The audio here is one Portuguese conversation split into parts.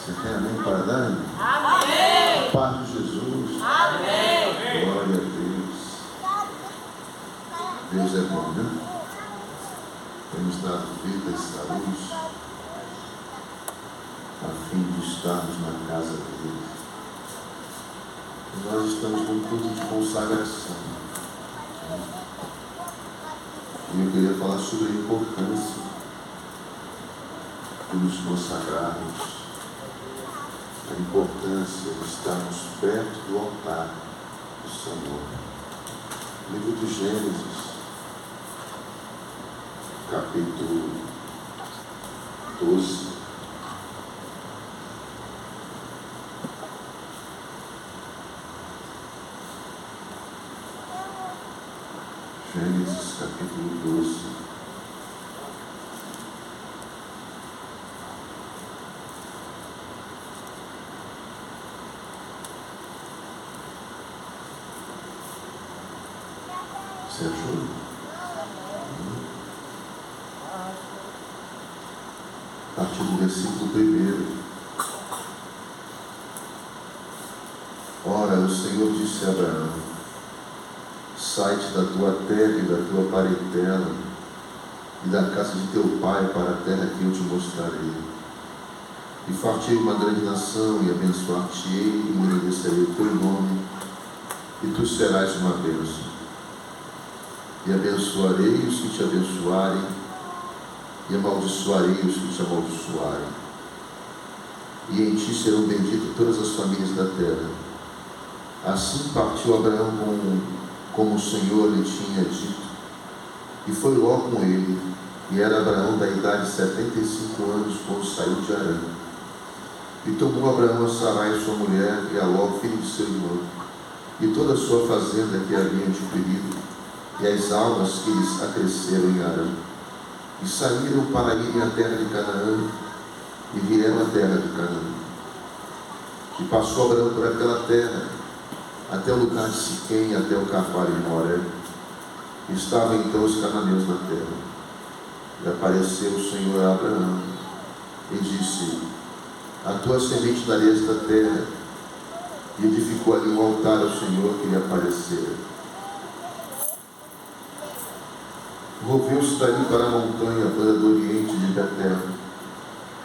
Você tem amém para dar? Amém. Paz de Jesus. Amém. Glória a Deus. Deus é bom, né? Temos dado vida e saúde a fim de estarmos na casa dele. E nós estamos num culto de consagração. E eu queria falar sobre a importância de nos consagrarmos, a importância de estarmos perto do altar do Senhor. Livro de Gênesis, capítulo 12. Gênesis, capítulo 12. Você achou? A partir do versículo 1. Ora, o Senhor disse a Abraão: sai-te da tua terra e da tua parentela e da casa de teu pai para a terra que eu te mostrarei. E fartei uma grande nação e abençoar-te-ei e engrandecerei o teu nome, e tu serás uma bênção. E abençoarei os que te abençoarem, e amaldiçoarei os que te amaldiçoarem. E em ti serão benditas todas as famílias da terra. Assim partiu Abraão como o Senhor lhe tinha dito, e foi Ló com ele, e era Abraão da idade de 75 anos, quando saiu de Harã. E tomou Abraão a Sarai, sua mulher, e a Ló, filho de seu irmão, e toda a sua fazenda que havia adquirido, e as almas que lhes acresceram em Harã, e saíram para irem à terra de Canaã, e vieram à terra de Canaã. E passou Abraão por aquela terra, até o lugar de Siquém, até o Carvalho de Moré. Estavam então os cananeus na terra. E apareceu o Senhor a Abraão, e disse: a tua semente darei esta terra. E edificou ali um altar ao Senhor que lhe aparecera. Moveu-se dali para a montanha, banda do oriente de Betel,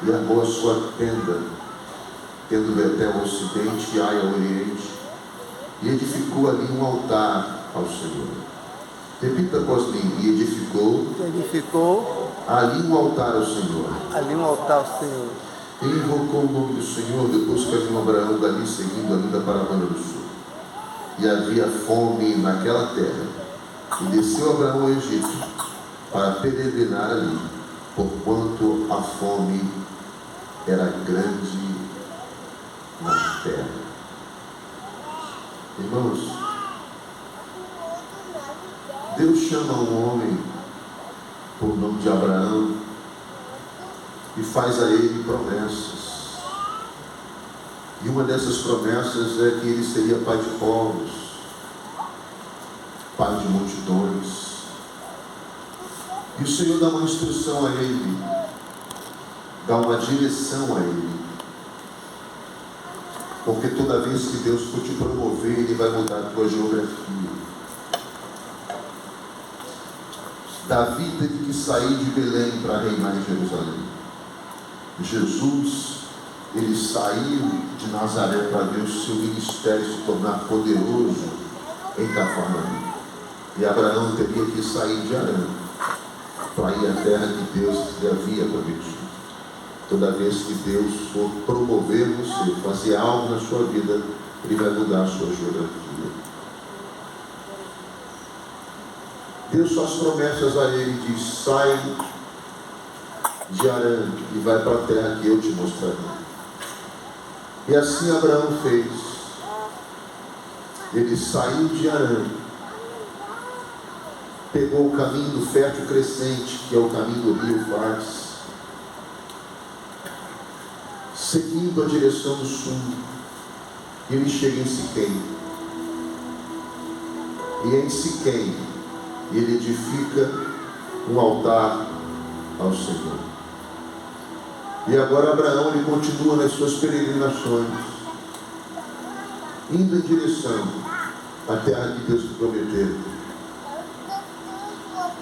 e armou a sua tenda, tendo Betel ao ocidente e Ai ao oriente, e edificou ali um altar ao Senhor. Repita após mim: e edificou ali um altar ao Senhor. Ali um altar ao Senhor. E invocou o nome do Senhor, depois que havia Abraão dali seguindo ainda para a banda do sul. E havia fome naquela terra, e desceu Abraão ao Egito, para peregrinar ali, porquanto a fome era grande na terra. Irmãos, Deus chama um homem por nome de Abraão e faz a ele promessas. E uma dessas promessas é que ele seria pai de povos, pai de multidões. E o Senhor dá uma instrução a ele, dá uma direção a ele. Porque toda vez que Deus for te promover, Ele vai mudar a tua geografia. Davi teve que sair de Belém para reinar em Jerusalém. Jesus, ele saiu de Nazaré para ver o seu ministério se tornar poderoso em Cafarnaum. E Abraão teria que sair de Harã para ir à terra que Deus lhe havia prometido. Toda vez que Deus for promover você, fazer algo na sua vida, Ele vai mudar a sua geografia. Deus faz promessas a ele, diz: sai de Harã e vai para a terra que eu te mostrarei. E assim Abraão fez. Ele saiu de Harã, pegou o caminho do fértil crescente, que é o caminho do rio Eufrates, seguindo a direção do sul. Ele chega em Siquém. E em Siquém ele edifica um altar ao Senhor. E agora Abraão, ele continua nas suas peregrinações, indo em direção à terra que Deus lhe prometeu.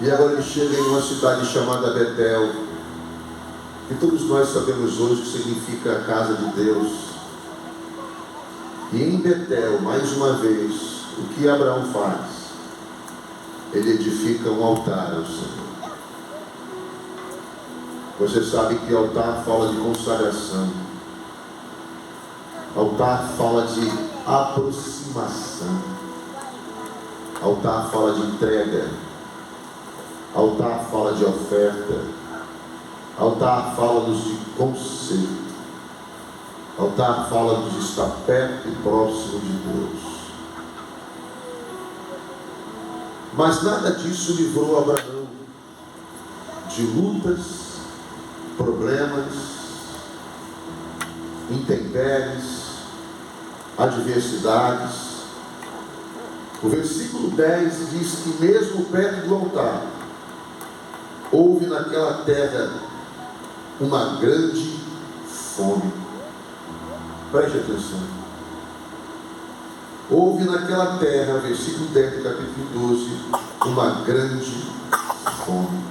E agora ele chega em uma cidade chamada Betel, que todos nós sabemos hoje que significa a casa de Deus. E em Betel, mais uma vez, o que Abraão faz? Ele edifica um altar ao Senhor. Você sabe que altar fala de consagração. Altar fala de aproximação. Altar fala de entrega. Altar fala de oferta. Altar fala-nos de conselho. Altar fala-nos de estar perto e próximo de Deus. Mas nada disso livrou Abraão de lutas, problemas, intempéries, adversidades. O versículo 10 diz que mesmo perto do altar, houve naquela terra uma grande fome. Preste atenção. Houve naquela terra, versículo 10 do capítulo 12, uma grande fome.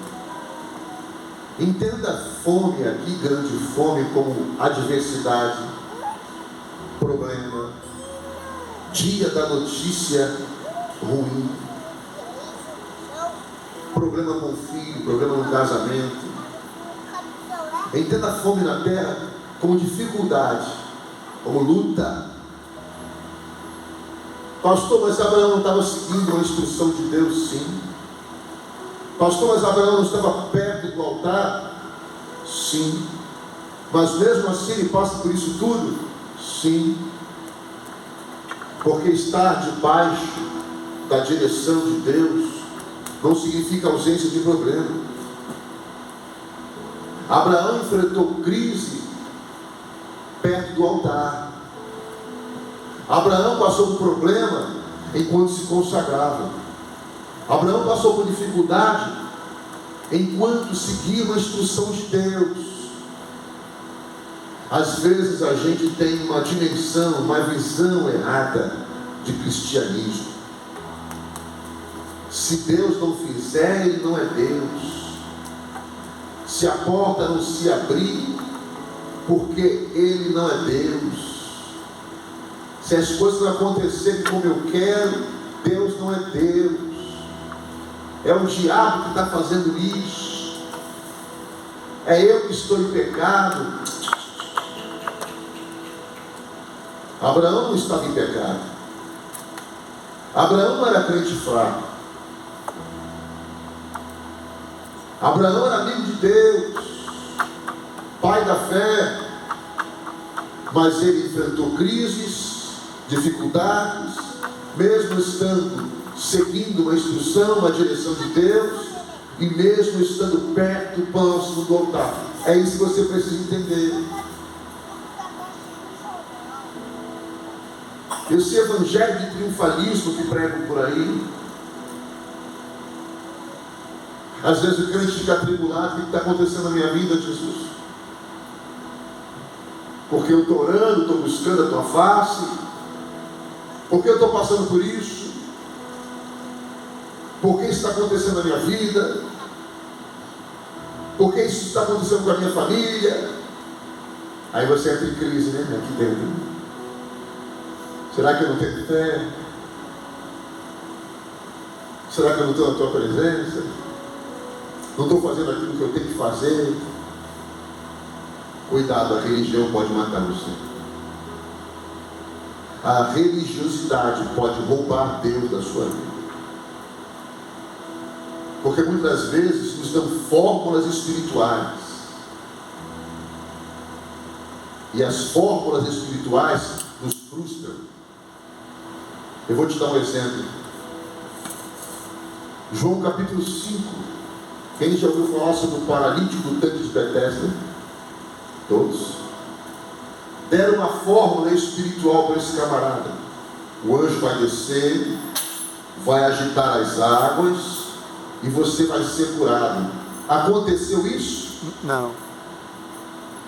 Entenda fome aqui, grande fome, como adversidade, problema, dia da notícia ruim, problema com o filho, problema no casamento. Entenda a fome na terra como dificuldade, como luta. Pastor, mas Abraão não estava seguindo a instrução de Deus? Sim. Pastor, mas Abraão não estava perto do altar? Sim. Mas mesmo assim ele passa por isso tudo? Sim. Porque estar debaixo da direção de Deus não significa ausência de problema. Abraão enfrentou crise perto do altar. Abraão passou por problema enquanto se consagrava. Abraão passou por dificuldade enquanto seguia a instrução de Deus. Às vezes a gente tem uma dimensão, uma visão errada de cristianismo. Se Deus não fizer, Ele não é Deus. Se a porta não se abrir, porque Ele não é Deus. Se as coisas não acontecerem como eu quero, Deus não é Deus. É o diabo que está fazendo isso. É eu que estou em pecado. Abraão não estava em pecado. Abraão não era crente fraco. Abraão era amigo de Deus, pai da fé. Mas ele enfrentou crises, dificuldades, mesmo estando seguindo uma instrução, uma direção de Deus, e mesmo estando perto, próximo do altar. É isso que você precisa entender. Esse evangelho de triunfalismo que pregam por aí, às vezes o crente fica atribulado: o que está acontecendo na minha vida, Jesus? Porque eu estou orando, estou buscando a tua face, porque eu estou passando por isso, porque isso está acontecendo na minha vida, porque isso está acontecendo com a minha família. Aí você entra em crise, né? Aqui dentro. Será que eu não tenho fé? Será que eu não estou na tua presença? Não estou fazendo aquilo que eu tenho que fazer? Cuidado, a religião pode matar você. A religiosidade pode roubar Deus da sua vida. Porque muitas vezes nos dão fórmulas espirituais. E as fórmulas espirituais nos frustram. Eu vou te dar um exemplo. João capítulo 5. Quem já ouviu falar sobre o paralítico do tanque de Betesda? Todos. Deram uma fórmula espiritual para esse camarada. O anjo vai descer, vai agitar as águas e você vai ser curado. Aconteceu isso? Não.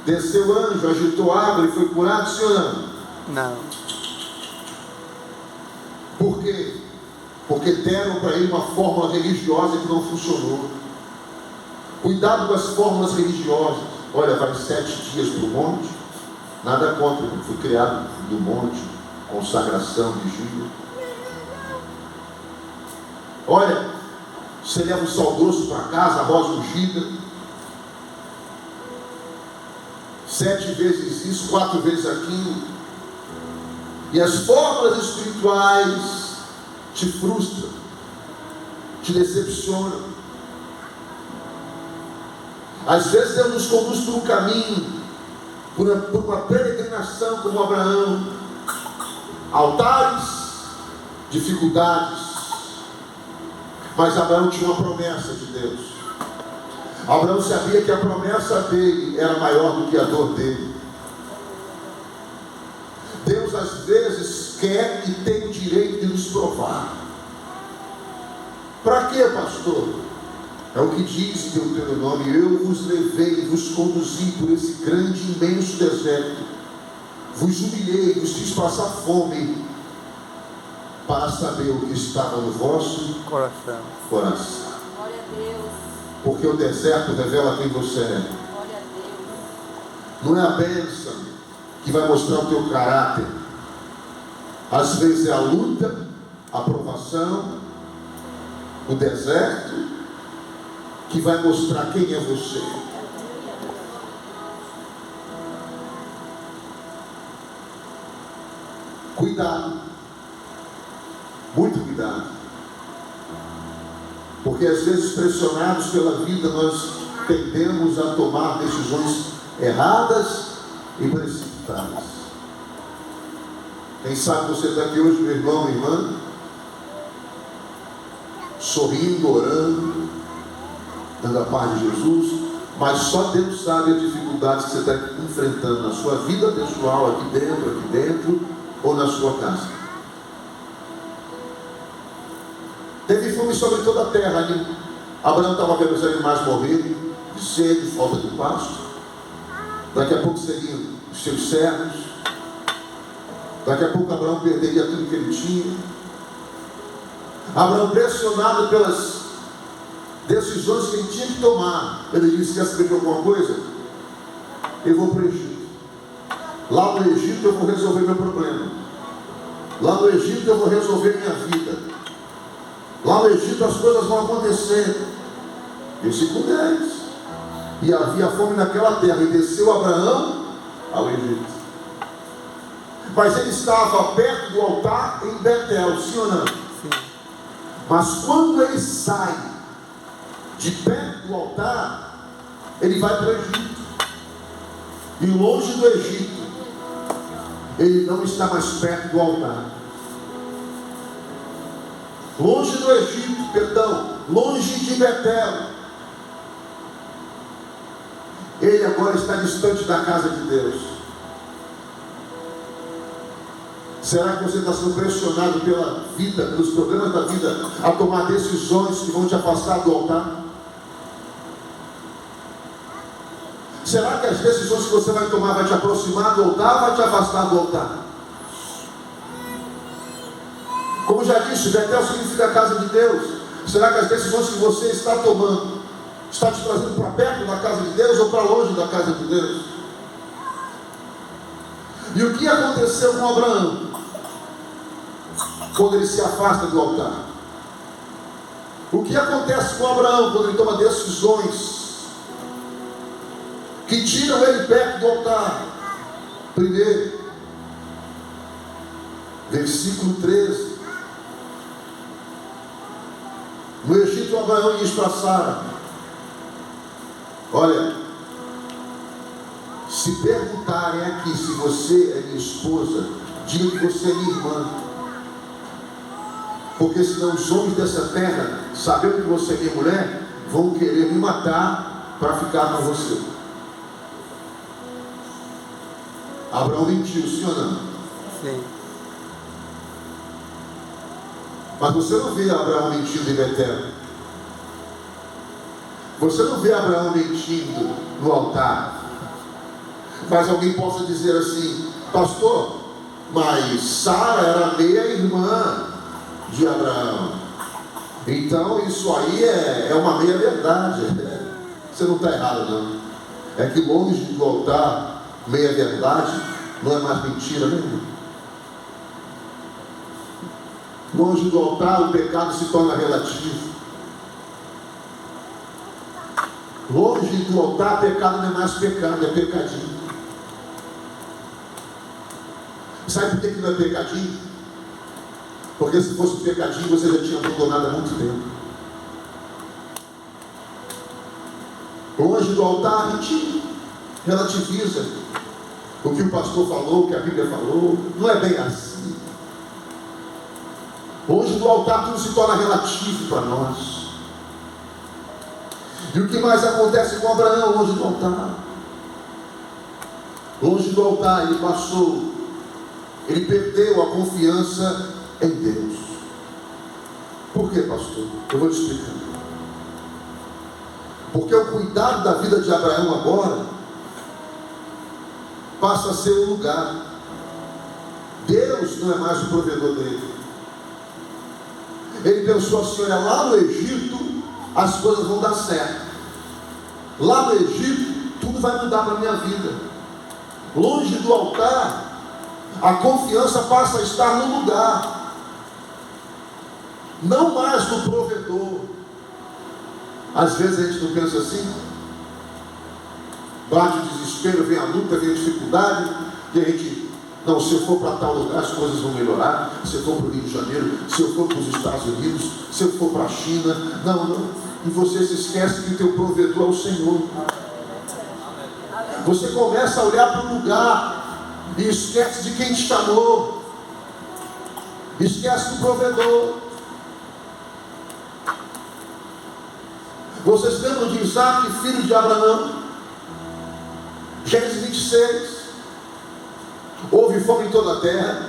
Desceu o anjo, agitou a água e foi curado, sim ou não? Não. Por quê? Porque deram para ele uma fórmula religiosa que não funcionou. Cuidado com as fórmulas religiosas. Olha, vai 7 dias para o monte. Nada contra, eu fui criado no monte, consagração, vigília. Olha, você leva o sal grosso para casa, a rosa ungida. 7 vezes isso, 4 vezes aquilo. E as fórmulas espirituais te frustram, te decepcionam. Às vezes Deus nos conduz por um caminho, por uma peregrinação como Abraão. Altares, dificuldades. Mas Abraão tinha uma promessa de Deus. Abraão sabia que a promessa dele era maior do que a dor dele. Deus às vezes quer e tem o direito de nos provar. Para quê, pastor? É o que diz em Deuteronômio: eu vos levei e vos conduzi por esse grande e imenso deserto, vos humilhei, vos fiz passar fome, para saber o que estava no vosso coração. Glória a Deus. Porque o deserto revela quem você é. Glória a Deus. Não é a bênção que vai mostrar o teu caráter. Às vezes é a luta, a provação, o deserto, que vai mostrar quem é você. Cuidado, muito cuidado, porque às vezes pressionados pela vida nós tendemos a tomar decisões erradas e precipitadas. Quem sabe você está aqui hoje, meu irmão, minha irmã, sorrindo, orando, dando a paz de Jesus, mas só Deus sabe as dificuldades que você está enfrentando na sua vida pessoal, aqui dentro, ou na sua casa. Teve fome sobre toda a terra. Abraão estava vendo os animais morrerem de sede, falta de pasto. Daqui a pouco seriam os seus servos. Daqui a pouco Abraão perderia tudo que ele tinha. Abraão, pressionado pelas decisões que ele tinha que tomar, ele disse: quer saber de alguma coisa? Eu vou para o Egito. Lá no Egito eu vou resolver meu problema. Lá no Egito eu vou resolver minha vida. Lá no Egito as coisas vão acontecer. Versículo 10. E havia fome naquela terra, e desceu Abraão ao Egito. Mas ele estava perto do altar em Betel, sim ou não? Sim. Mas quando ele sai de perto do altar, ele vai para o Egito. E longe do Egito, ele não está mais perto do altar. Longe do Egito, perdão, longe de Betel. Ele agora está distante da casa de Deus. Será que você está sendo pressionado pela vida, pelos problemas da vida, a tomar decisões que vão te afastar do altar? Será que as decisões que você vai tomar vai te aproximar do altar ou vai te afastar do altar? Como já disse, Betel significa a casa de Deus. Será que as decisões que você está tomando está te trazendo para perto da casa de Deus ou para longe da casa de Deus? E o que aconteceu com Abraão quando ele se afasta do altar? O que acontece com Abraão quando ele toma decisões que tiram ele perto do altar? Primeiro, versículo 13. No Egito, Abraão diz para Sara: olha, se perguntarem aqui se você é minha esposa, diga que você é minha irmã. Porque senão os homens dessa terra, sabendo que você é minha mulher, vão querer me matar para ficar com você. Abraão mentiu, sim ou não? Sim. Mas você não vê Abraão mentindo em Betel. Você não vê Abraão mentindo no altar. Mas alguém possa dizer assim: pastor, mas Sara era meia-irmã de Abraão. Então isso aí é uma meia-verdade. Você não está errado, não. É que longe de voltar meia-verdade, não é mais mentira, né? Longe do altar, o pecado se torna relativo. Longe do altar, pecado não é mais pecado, é pecadinho. Sabe por que não é pecadinho? Porque se fosse pecadinho, você já tinha abandonado há muito tempo. Longe do altar, a gente relativiza o que o pastor falou, o que a Bíblia falou. Não é bem assim. Longe do altar, tudo se torna relativo para nós. E o que mais acontece com Abraão longe do altar? Longe do altar, ele perdeu a confiança em Deus. Por quê, pastor? Eu vou te explicar. Porque o cuidado da vida de Abraão agora passa a ser o lugar. Deus não é mais o provedor dele. Ele pensou assim: olha, lá no Egito as coisas vão dar certo. Lá no Egito tudo vai mudar para a minha vida. Longe do altar, a confiança passa a estar no lugar, não mais no provedor. Às vezes a gente não pensa assim. Bate o desespero, vem a luta, vem a dificuldade, e a gente: não, se eu for para tal lugar as coisas vão melhorar. Se eu for para o Rio de Janeiro, se eu for para os Estados Unidos, se eu for para a China, não. E você se esquece que o teu provedor é o Senhor. Você começa a olhar para o lugar e esquece de quem te chamou, esquece do provedor. Vocês lembram de Isaac, filho de Abraão? Gênesis 26. Houve fome em toda a terra.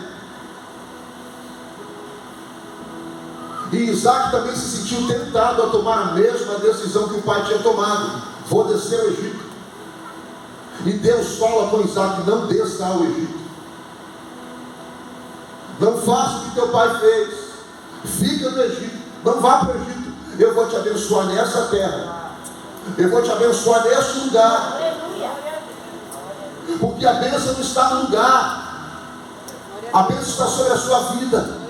E Isaac também se sentiu tentado a tomar a mesma decisão que o pai tinha tomado: vou descer ao Egito. E Deus fala com Isaac: não desça ao Egito. Não faça o que teu pai fez. Fica no Egito. Não vá para o Egito. Eu vou te abençoar nessa terra. Eu vou te abençoar nesse lugar. Porque a bênção não está no lugar. A bênção está sobre a sua vida.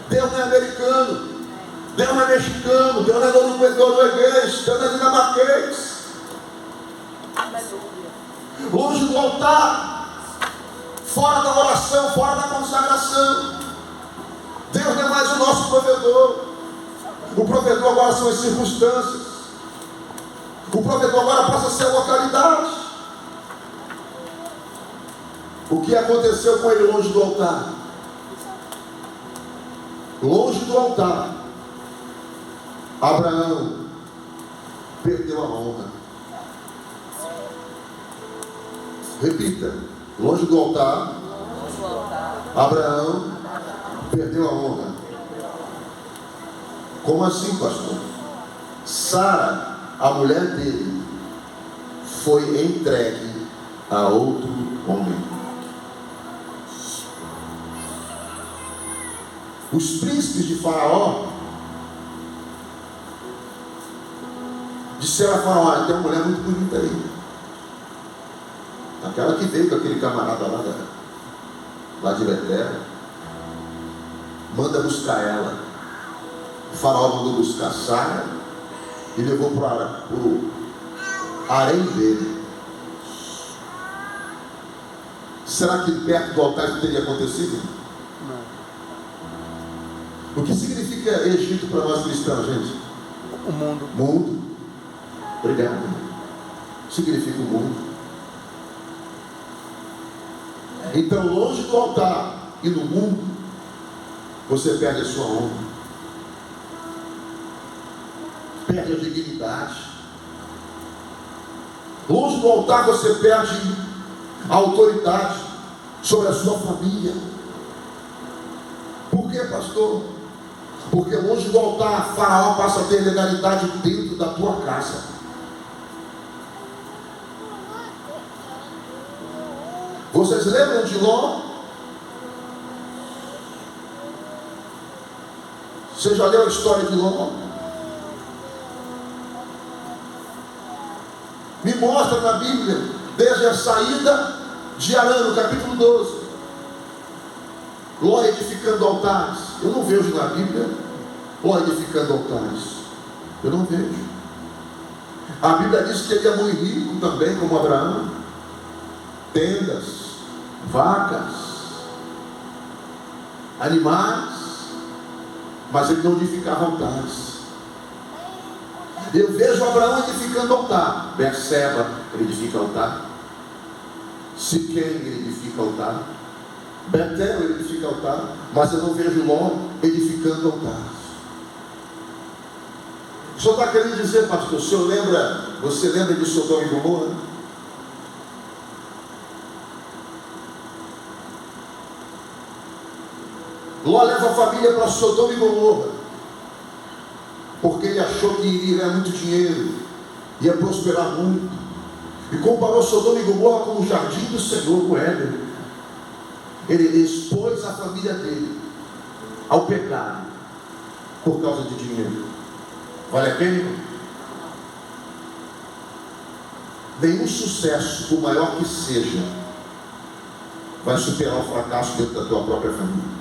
Deus não é americano. Deus não é mexicano. Deus não é norueguês. Deus não é dinamarquês. Longe do altar, fora da oração, fora da consagração, Deus não é mais o nosso provedor. O provedor agora são as circunstâncias. O provedor agora passa a ser a localidade. O que aconteceu com ele longe do altar? Longe do altar, Abraão perdeu a honra. Repita: longe do altar, Abraão perdeu a honra. Como assim, pastor? Sara, a mulher dele, foi entregue a outro homem. Os príncipes de Faraó disseram a Faraó: tem uma mulher muito bonita aí, aquela que veio com aquele camarada lá de Betel. Manda buscar ela. O Faraó mandou buscar Sara e levou para o harém dele. Será que perto do altar isso teria acontecido? O que significa Egito para nós cristãos, gente? O mundo. Mundo. Obrigado. Significa o mundo. Então, longe do altar e no mundo, você perde a sua honra, perde a dignidade. Longe do altar você perde a autoridade sobre a sua família. Por quê, pastor? Porque longe do altar, Faraó passa a ter legalidade dentro da tua casa. Vocês lembram de Ló? Você já leu a história de Ló? Me mostra na Bíblia, desde a saída de Arã, no capítulo 12. Ló edificando altares. Eu não vejo na Bíblia Ló edificando altares. Eu não vejo. A Bíblia diz que ele é muito rico também, como Abraão. Tendas, vacas, animais, mas ele não edificava altares. Eu vejo Abraão edificando altar. Berseba, ele edifica altar. Siquém, ele edifica altar. Betel, ele edifica altar. Mas eu não vejo Ló edificando altares. O senhor está querendo dizer, pastor, você lembra de Sodoma e Gomorra? Ló leva a família para Sodoma e Gomorra, porque ele achou que iria ganhar muito dinheiro, ia prosperar muito, e comparou Sodoma e Gomorra com o jardim do Senhor, com Éden. Ele expôs a família dele ao pecado por causa de dinheiro. Vale a pena? Nenhum sucesso, por maior que seja, vai superar o fracasso dentro da tua própria família.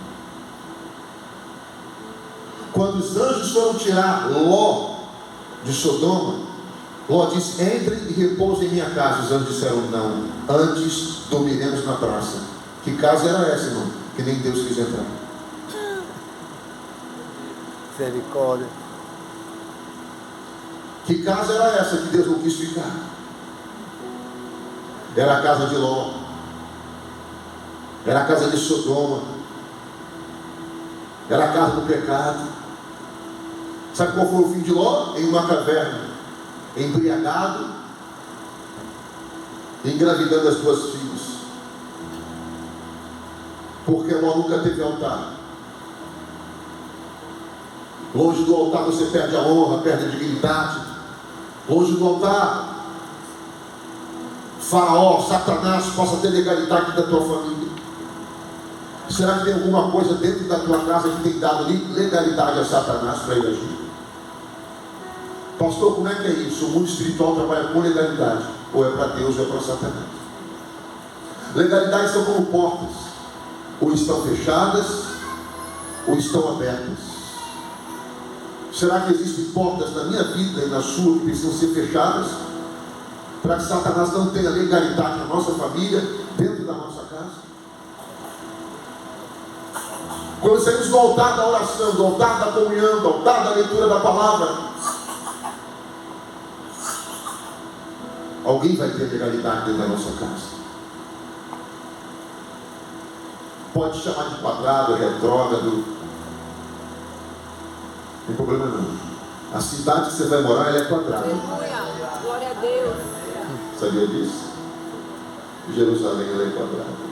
Quando os anjos foram tirar Ló de Sodoma, Ló disse: entrem e repousem em minha casa. Os anjos disseram: não, antes dormiremos na praça. Que casa era essa, irmão? Que nem Deus quis entrar. Misericórdia. Que casa era essa que Deus não quis ficar? Era a casa de Ló. Era a casa de Sodoma. Era a casa do pecado. Sabe qual foi o fim de Ló? Em uma caverna, embriagado, engravidando as duas filhas. Porque Ló nunca teve altar. Longe do altar você perde a honra, perde a dignidade. Longe do altar, Faraó, Satanás possa ter legalidade da tua família. Será que tem alguma coisa dentro da tua casa que tem dado legalidade a Satanás para ele agir? Pastor, como é que é isso? O mundo espiritual trabalha com legalidade. Ou é para Deus ou é para Satanás. Legalidades são como portas. Ou estão fechadas, ou estão abertas. Será que existem portas na minha vida e na sua que precisam ser fechadas? Para que Satanás não tenha legalidade na nossa família, dentro da nossa casa? Quando saímos do altar da oração, do altar da comunhão, do altar da leitura da palavra, alguém vai ter legalidade dentro da nossa casa. Pode chamar de quadrado, retrógrado, não tem problema não. A cidade que você vai morar, ela é quadrada. Aleluia, glória a Deus. Sabia disso? Jerusalém, ela é quadrada.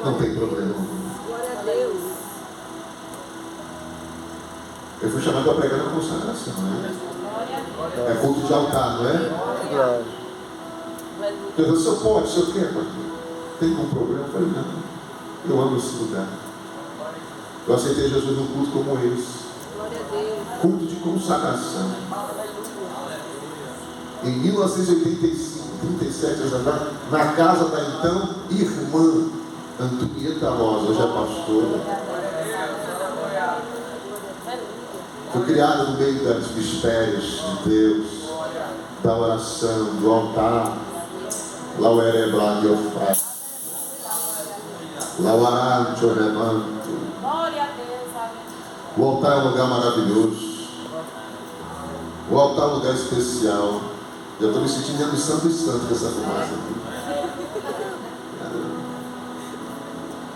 Não tem problema. Glória a Deus. Eu fui chamado para pregar na consagração, né? É culto de altar, não é? Eu disse: o senhor pode, o senhor quer, pastor? Tem algum problema? Eu falei: não. Eu amo esse lugar. Eu aceitei Jesus num culto como esse. Glória a Deus. Culto de consagração. Em 1985, 37 anos atrás, na casa da então irmã Antonieta Rosa, hoje é pastora. Fui criado no meio dos mistérios de Deus, da oração, do altar. Lauerebra de Ofá. Lauarancho remanto. Glória a Deus, amém. O altar é um lugar maravilhoso. O altar é um lugar especial. Eu estou me sentindo dentro de santo e santo com essa fumaça aqui.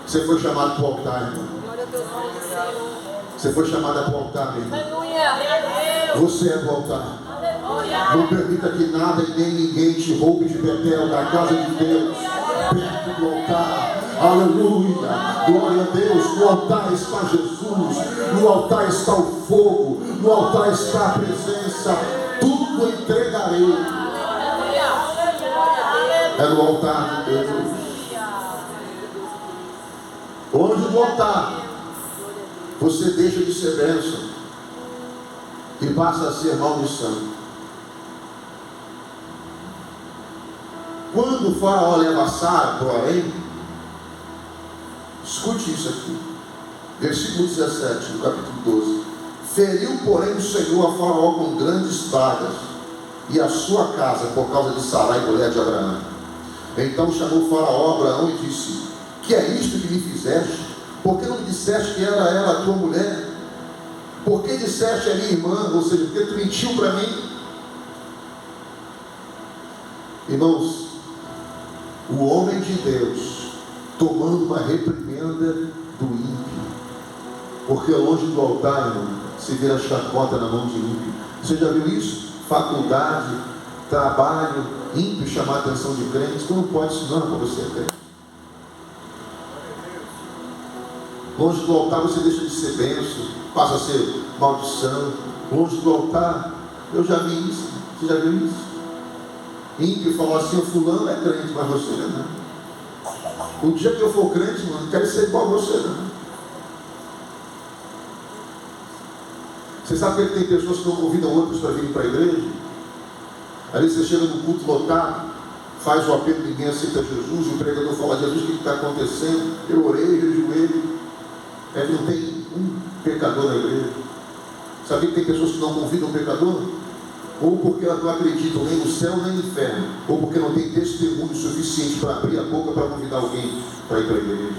Você foi chamado para o altar, irmão. Glória a Deus, Senhor. Você foi chamada para o altar, meu irmão. Aleluia. Você é do altar. Aleluia. Não permita que nada e nem ninguém te roube de Betel, da casa de Deus, perto do altar. Aleluia, glória a Deus. No altar está Jesus, no altar está o fogo, no altar está a presença. Tudo entregarei. É no altar de Deus. Onde botar, você deixa de ser bênção e passa a ser maldição. Quando o faraó leva Sara, porém, escute isso aqui, versículo 17 do capítulo 12. Feriu, porém, o Senhor a Faraó com grandes pragas e a sua casa por causa de Sarai, mulher de Abraão. Então chamou Faraó a Abraão e disse: que é isto que me fizeste? Por que não me disseste que era ela a tua mulher? Por que disseste a minha irmã? Ou seja, porque tu mentiu para mim? Irmãos, o homem de Deus tomando uma reprimenda do ímpio, porque longe do altar, irmão, se vira chacota na mão de ímpio. Você já viu isso? Faculdade, trabalho, ímpio chamar a atenção de crentes. Tu não pode isso não, para você é crente. Longe do altar você deixa de ser bênção, passa a ser maldição. Longe do altar, eu já vi isso. Você já viu isso? Ímpio falou assim: o fulano é crente, mas você não. O dia que eu for crente, mano, não quero ser igual a você não. Você sabe que tem pessoas que não convidam outros para virem para a igreja? Ali você chega no culto lotado, faz o apelo, ninguém aceita Jesus, o pregador fala: Jesus, o que está acontecendo? Eu orei, rejoelhei. É que não tem um pecador na igreja. Sabe que tem pessoas que não convidam o pecador? Ou porque elas não acreditam nem no céu nem no inferno, ou porque não tem testemunho suficiente para abrir a boca para convidar alguém para ir para a igreja.